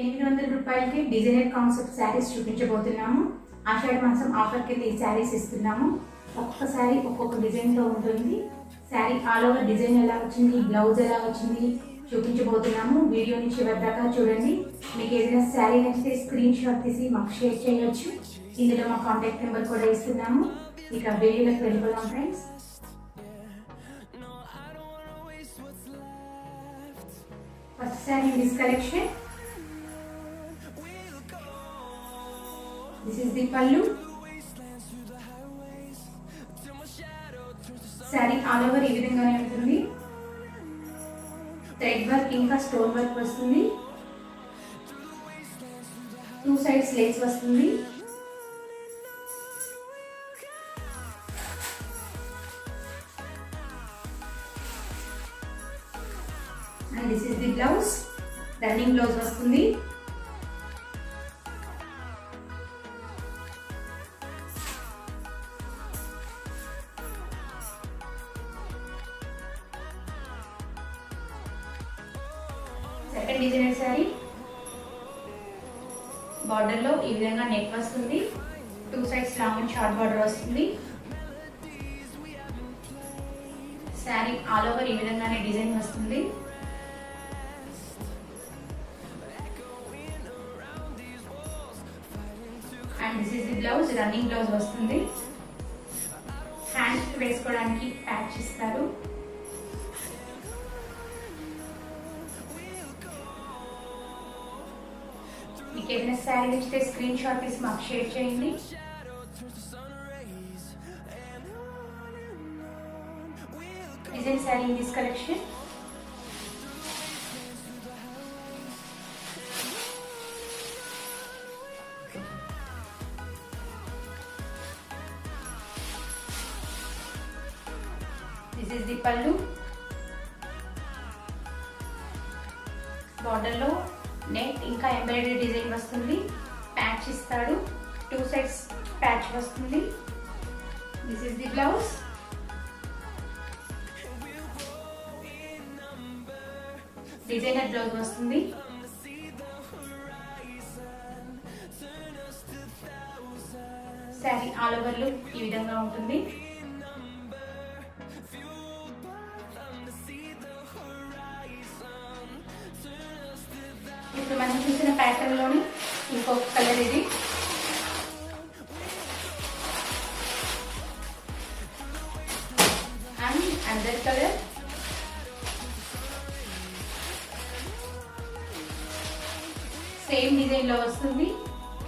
800 రూపాయలకి designer concept saris చూపించబోతున్నాము. ఆషాఢ మాసం offer కింద ఈ శారీస్ ఇస్తున్నాము. ఒక్కొక్క శారీ ఒక్కొక్క డిజైన్తో ఉంటుంది. శారీ ఆల్ ఓవర్ డిజైన్ ఎలా వచ్చింది, బ్లౌజ్ ఎలా వచ్చింది చూపించబోతున్నాము. వీడియోని చివరి దాకా చూడండి. మీకు ఏదైనా శారీ నచ్చితే స్క్రీన్ షాట్ తీసి మాకు షేర్ చేయవచ్చు. ఇందులో మా కాంటాక్ట్ నెంబర్ కూడా ఇస్తున్నాము. ఇక వీడియోలోకి వెళ్ళిపోదాం friends. First saree in this collection. This is the pallu. Saree all over ee vidhangane untundi. Thread work inka stone work vastundi. Two sides lace vastundi. And this is the blouse. Running blouse vastundi. Second designer saree. Border lo ee vidhanga neck vastundi. Two sides long and short border vastundi. Saree all over ee vidhangane design vastundi. And this is the blouse. Running blouse vastundi. Hands vesukodaniki patch istaru. మీకు ఏదైనా శారీ నచ్చితే screen shot తీసి మాకు share చేయండి. Design sari in this collection. This is the pallu. Border lo net ఇంకా embroidery design వస్తుంది. Patch ఇస్తాడు. Two sides patch వస్తుంది. This is the blouse. Designer blouse వస్తుంది. శారీ ఆల్ ఓవర్ లుక్ ఈ విధంగా ఉంటుంది. ఇప్పుడు మనం చూసిన ప్యాటర్న్ లోని ఇంకొక కలర్ ఇది. And other colour. Same design లో వస్తుంది.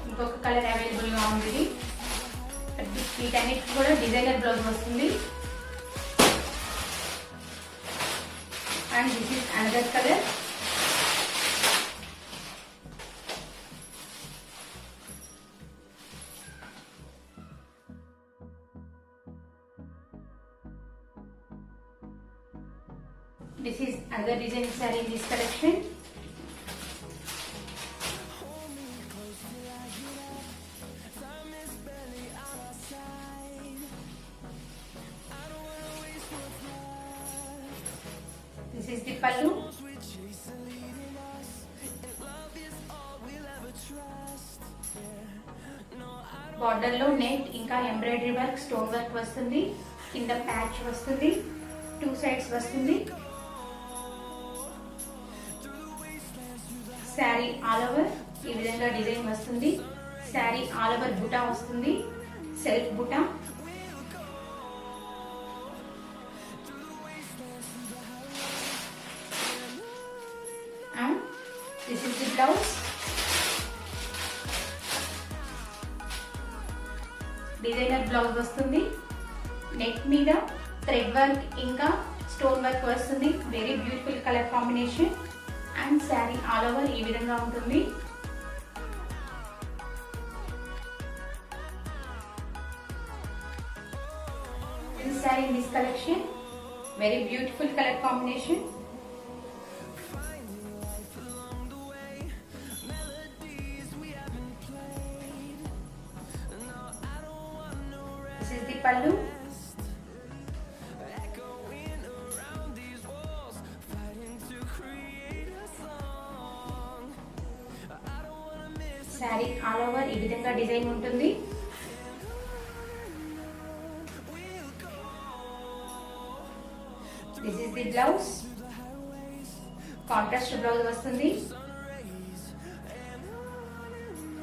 ఇంకొక కలర్ అవైలబుల్ గా ఉంది. వీటన్నిటికి కూడా డిజైనర్ బ్లౌజ్ వస్తుంది. And this is another colour. This is another design saree in this collection. This is the pallu. Border lo net inka embroidery work, stone work vastundi. Kinda patch vastundi. Two sides vastundi. Sari all over ఈ విధంగా design వస్తుంది. Sari all over బుటా వస్తుంది. Self బుటా. And this is the blouse. Designer blouse వస్తుంది. Neck మీద thread work ఇంకా stone work వస్తుంది. Very beautiful colour combination. And sari all over ఈ విధంగా ఉంటుంది. This saree in this collection, very beautiful color combination. This is the pallu. విధంగా design ఉంటుంది. This is the blouse. Contrast blouse వస్తుంది.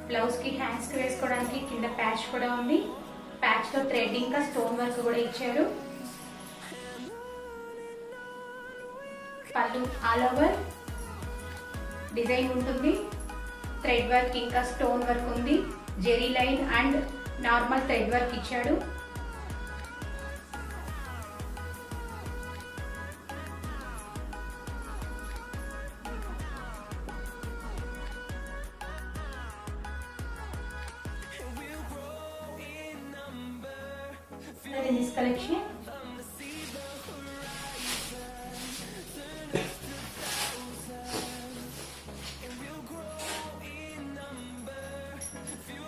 Blouse కి hands కి వేసుకోవడానికి కింద ప్యాచ్ కూడా ఉంది. ప్యాచ్ తో థ్రెడ్ ఇంకా స్టోన్ వర్క్ కూడా ఇచ్చారు. పళ్ళు ఆల్ ఓవర్ డిజైన్ ఉంటుంది. థ్రెడ్ వర్క్ ఇంకా స్టోన్ వర్క్ ఉంది. Zari line and normal thread work ఇచ్చాడు. In this collection,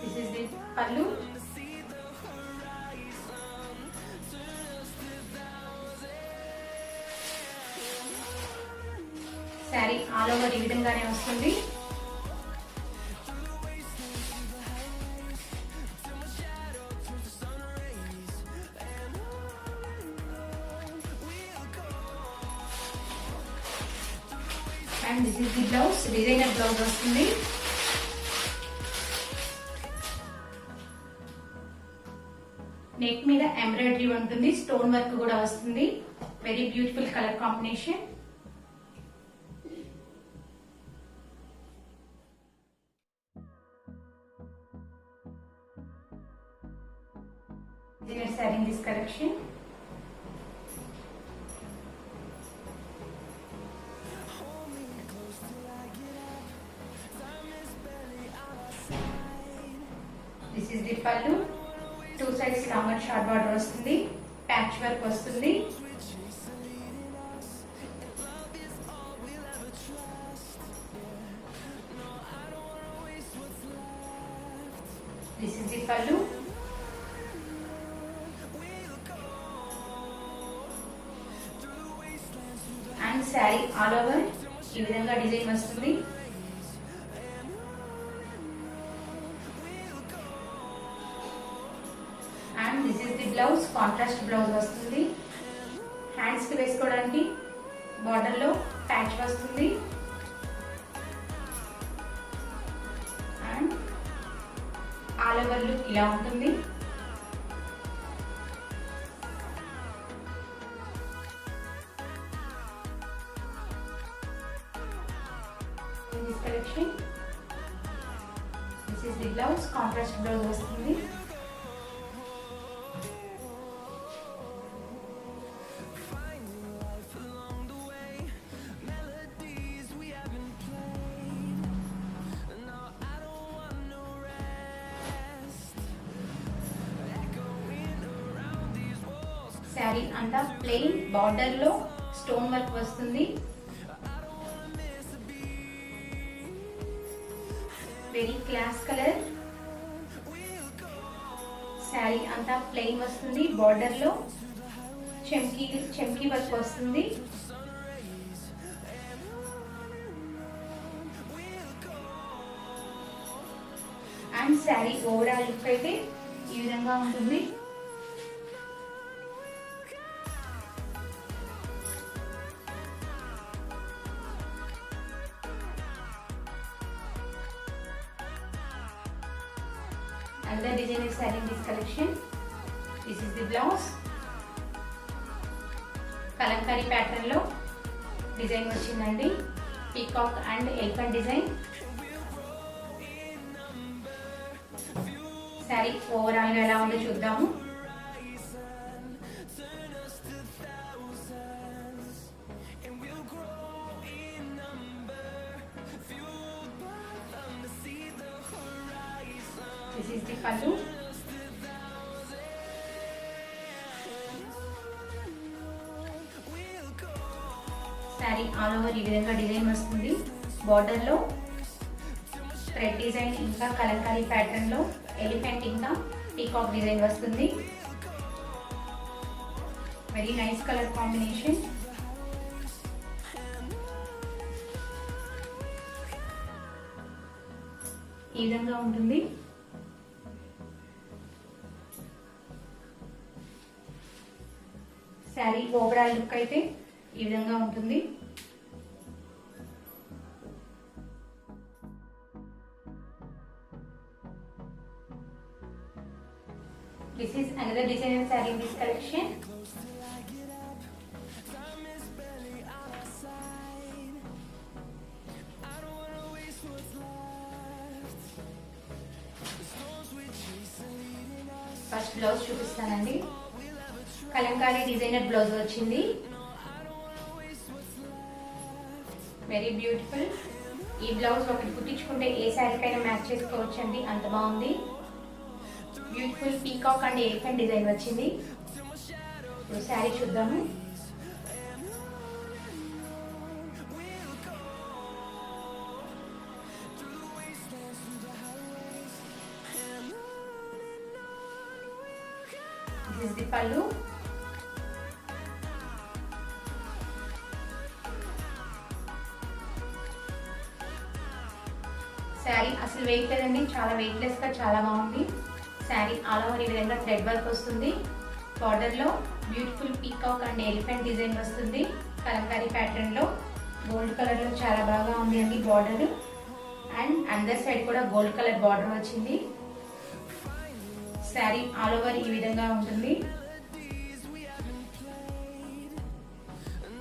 this is the pallu. Saree all over ఈ విధంగానే వస్తుంది. And this is the blouse. Designer blouse వస్తుంది. నెక్ మీద ఎంబ్రాయిడరీ ఉంటుంది. స్టోన్ వర్క్ కూడా వస్తుంది. Very beautiful colour combination. Designer saree in this collection. This is the pallu. 2 sides long and short border వస్తుంది. Patch work వస్తుంది. This is the pallu. And saree all over ఈ విధంగా design వస్తుంది. And this is the blouse. Contrast blouse వస్తుంది. Hands కి వేసుకోవడానికి border లో patch వస్తుంది. అండ్ ఆల్ ఓవర్ లుక్ ఇలా ఉంటుంది. In this collection, this is the blouse. Contrast blouse వస్తుంది. శారీ అంతా ప్లెయిన్, బార్డర్ లో స్టోన్ వర్క్ వస్తుంది. Very class colour. శారీ అంతా ప్లెయిన్ వస్తుంది. బార్డర్ లో చెమ్కీ వర్క్ వస్తుంది. అండ్ శారీ ఓవరాల్ లుక్ అయితే ఈ విధంగా ఉంటుంది. Another design is selling this collection. This is the blouse. Kalamkari pattern లో డిజైన్ వచ్చిందండి. Peacock and elephant design. Sari overall గా ఎలా ఉందో చూద్దాము. This is the pallu. Sari all over ఈ విధంగా డిజైన్ వస్తుంది. బార్డర్ లో థ్రెడ్ డిజైన్ ఇంకా కలంకారీ ప్యాటర్న్ లో ఎలిఫెంట్ ఇంకా పీకాక్ డిజైన్ వస్తుంది. Very nice colour combination. ఈ విధంగా ఉంటుంది. శారీ ఓవరాల్ లుక్ అయితే ఈ విధంగా ఉంటుంది. This is another designer saree in this collection. First blouse చూపిస్తానండి. కలంకారీ డిజైనర్ బ్లౌజ్ వచ్చింది. Very beautiful. ఈ బ్లౌజ్ ఒకటి కుట్టించుకుంటే ఏ శారీకైనా మ్యాచ్ చేసుకోవచ్చు అండి, అంత బాగుంది. Beautiful peacock and elephant design వచ్చింది. ఇప్పుడు శారీ చూద్దాము. This is the pallu. Sari అసలు వెయిట్ లేదండి, చాలా వెయిట్లెస్ గా చాలా బాగుంది. శారీ ఆల్ ఓవర్ ఈ విధంగా థ్రెడ్ వర్క్ వస్తుంది. బార్డర్ లో beautiful peacock and elephant design వస్తుంది. కలంకారీ ప్యాటర్న్ లో గోల్డ్ కలర్ లో చాలా బాగా ఉంది అండి బార్డర్. అండ్ అందర్ సైడ్ కూడా గోల్డ్ కలర్ బార్డర్ వచ్చింది. శారీ ఆల్ ఓవర్ ఈ విధంగా ఉంటుంది.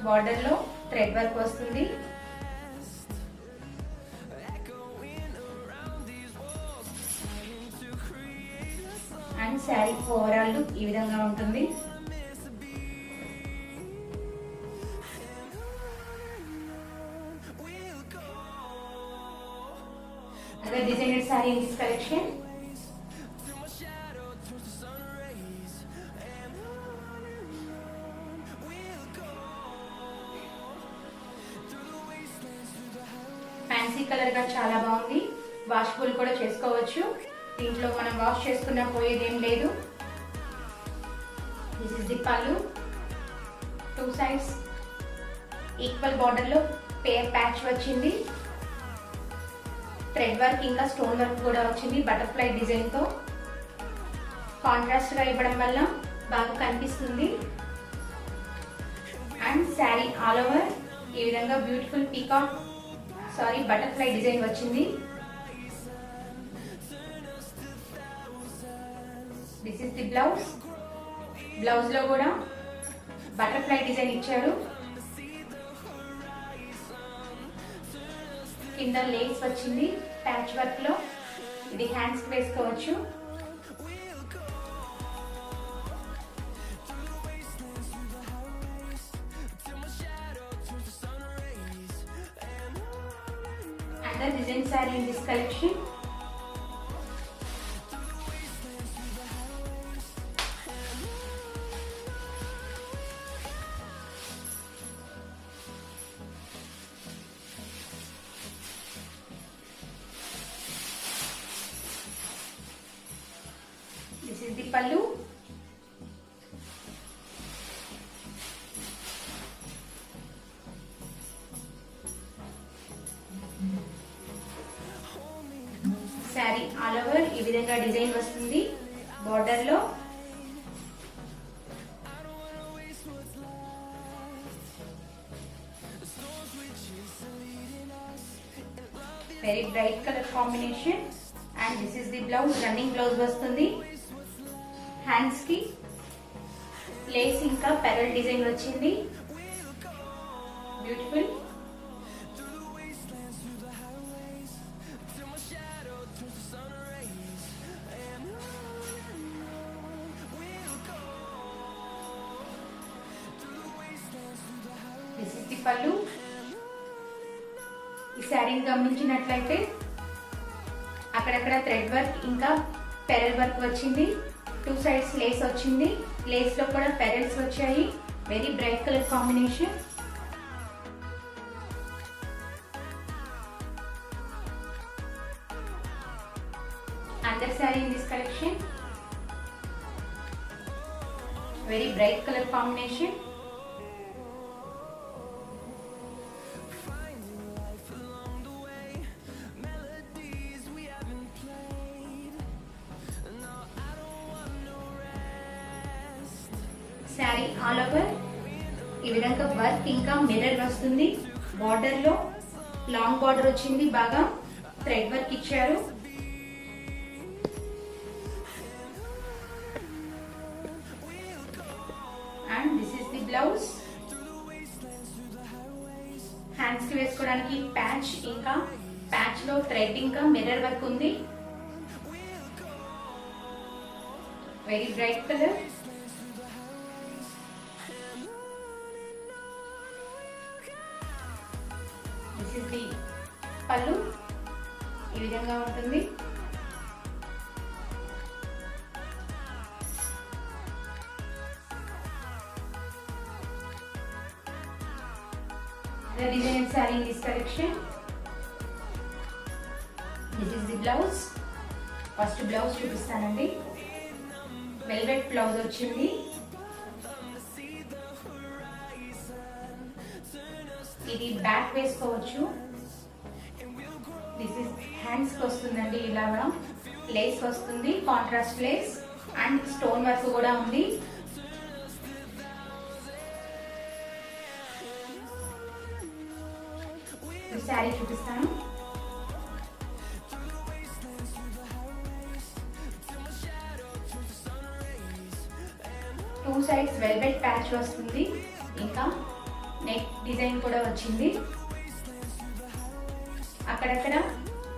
బార్డర్ లో థ్రెడ్ వర్క్ వస్తుంది. అండ్ శారీ ఓవరాల్ లుక్ ఈ విధంగా ఉంటుంది. Another designer saree in this collection. Fancy colour గా చాలా బాగుంది. వాషబుల్ కూడా చేసుకోవచ్చు. దీంట్లో మనం వాష్ చేసుకున్నా పోయేదేం లేదు. దిస్ ఇస్ ది పల్లు. టూ సైడ్స్ ఈక్వల్ బార్డర్ లో పేర్ ప్యాచ్ వచ్చింది. థ్రెడ్ వర్క్ ఇంకా స్టోన్ వర్క్ కూడా వచ్చింది బటర్ఫ్లై డిజైన్ తో. కాంట్రాస్ట్ గా ఇవ్వడం వల్ల బాగా కనిపిస్తుంది. అండ్ శారీ ఆల్ ఓవర్ ఈ విధంగా బ్యూటిఫుల్ పీకాక్ బటర్ఫ్లై డిజైన్ వచ్చింది. This is the blouse. Blouse లో కూడా బటర్ఫ్లై డిజైన్ ఇచ్చారు. కింద లేస్ వచ్చింది ప్యాచ్ వర్క్ లో. ఇది హ్యాండ్స్ కి వేసుకోవచ్చు. Another design saree in this collection. This is the pallu. Sari all over ఈ విధంగా డిజైన్ వస్తుంది. బార్డర్ లో very bright colour combination. And this is the blouse. Running blouse వస్తుంది. హ్యాండ్స్ కి లేస్ ఇంకా పెరల్ డిజైన్ వచ్చింది. బ్యూటిఫుల్. దిస్ ఇస్ ది పల్లు. ఈ శారీని గమనించినట్లయితే అక్కడక్కడ థ్రెడ్ వర్క్ ఇంకా పెరల్ వర్క్ వచ్చింది. టూ సైడ్స్ లేస్ వచ్చింది. లేస్ లో కూడా పెరల్స్ వచ్చాయి. Very bright colour combination. Under sari in this collection. Very bright colour combination. Saree all over ఈ విధంగా వర్క్ ఇంకా మిర్రర్ వస్తుంది. బార్డర్ లో లాంగ్ బార్డర్ వచ్చింది, బాగా థ్రెడ్ వర్క్ ఇచ్చారు. And this is the blouse. Hands కి వేసుకోవడానికి ప్యాచ్, ఇంకా ప్యాచ్ లో థ్రెడ్ ఇంకా మిర్రర్ వర్క్ ఉంది. Very bright colour. This is the పళ్ళు. ఈ విధంగా ఉంటుంది. The design saree in this collection. This is the blouse. First blouse చూపిస్తానండి. వెల్వెట్ బ్లౌజ్ వచ్చింది. ఇది బ్యాక్ వేసుకోవచ్చు. దిస్ ఇస్ హ్యాండ్స్ కి వస్తుందండి. ఇలాగా లేస్ వస్తుంది, contrast Lay's and stone work కూడా ఉంది. శారీ చూపిస్తాను. టూ సైడ్స్ వెల్వెట్ ప్యాచ్ వస్తుంది, ఇంకా నెక్ డిజైన్ కూడా వచ్చింది. అక్కడక్కడ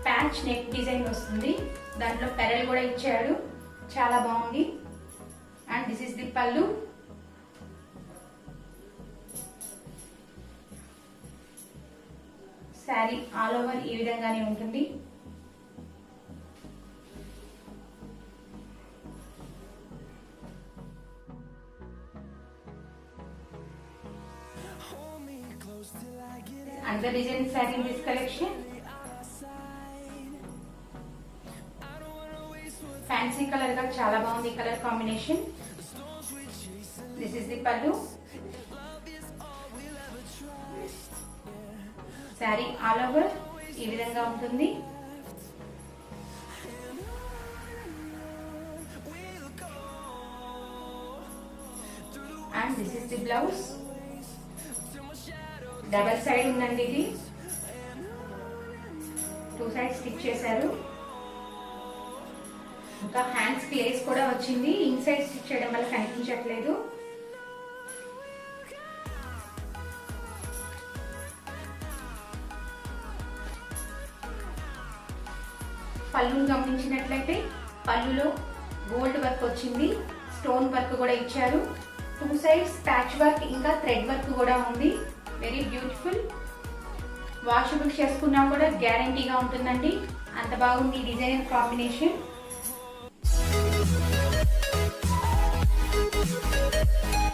ప్యాచ్ నెక్ డిజైన్ వస్తుంది, దాంట్లో పెరల్ కూడా ఇచ్చాడు, చాలా బాగుంది. అండ్ దిస్ ఇస్ ది పళ్ళు. శారీ ఆల్ ఓవర్ ఈ విధంగానే ఉంటుంది. Another design saree in this collection. Fancy color గా చాలా బాగుంది colour combination. This is the pallu. Sari all over ఈ విధంగా ఉంటుంది. And this is the blouse. Double side ఉందండి ఇది, టూ సైడ్ స్టిచ్ చేశారు. ఇంకా హ్యాండ్స్ కి లేస్ కూడా వచ్చింది, ఇన్సైడ్ స్టిచ్ చేయడం వల్ల కనిపించట్లేదు. పళ్ళును గమనించినట్లయితే పళ్ళులో గోల్డ్ వర్క్ వచ్చింది, స్టోన్ వర్క్ కూడా ఇచ్చారు. టూ సైడ్స్ ప్యాచ్ వర్క్ ఇంకా థ్రెడ్ వర్క్ కూడా ఉంది. Very beautiful. వాషబుల్ చేసుకున్నా కూడా గ్యారంటీగా ఉంటుందండి, అంత బాగుంది డిజైన్ కాంబినేషన్.